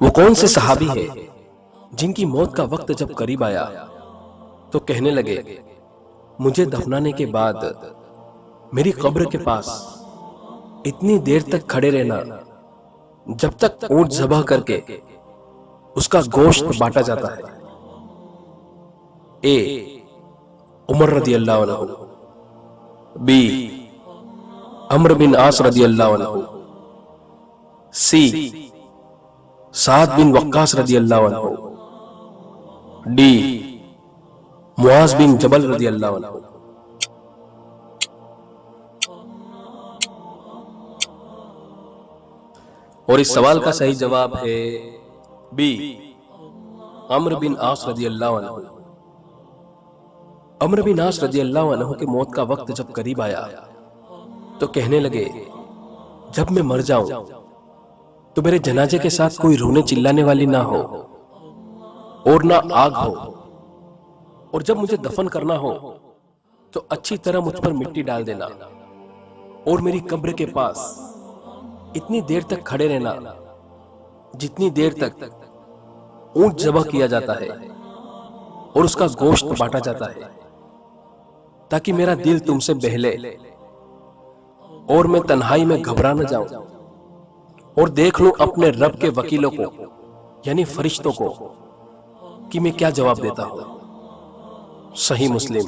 وہ کون سے صحابی ہے جن کی موت کا وقت جب قریب آیا تو کہنے لگے مجھے دفنانے کے بعد میری قبر کے پاس اتنی دیر تک کھڑے رہنا جب تک اونٹ ذبح کر کے اس کا گوشت بانٹا جاتا ہے۔ اے عمر رضی اللہ عنہ، بی عمرو بن عاص رضی اللہ عنہ، سی سعد بن وقاص رضی اللہ عنہ، ڈی معاذ بن جبل رضی اللہ عنہ۔ اور اس سوال کا صحیح جواب ہے بی عمرو بن عاص رضی اللہ عنہ۔ عمرو بن عاص رضی اللہ عنہ کی موت کا وقت جب قریب آیا تو کہنے لگے جب میں مر جاؤں تو میرے جنازے کے ساتھ کوئی رونے چلانے والی نہ ہو اور نہ آگ ہو، اور جب مجھے دفن کرنا ہو تو اچھی طرح مجھ پر مٹی ڈال دینا اور میری قبر کے پاس اتنی دیر تک کھڑے رہنا جتنی دیر تک اونٹ ذبح کیا جاتا ہے اور اس کا گوشت بانٹا جاتا ہے، تاکہ میرا دل تم سے بہلے اور میں تنہائی میں گھبرا نہ جاؤں اور دیکھ لوں اپنے رب کے وکیلوں کو یعنی فرشتوں کو کہ میں کیا جواب دیتا ہوں۔ صحیح مسلم۔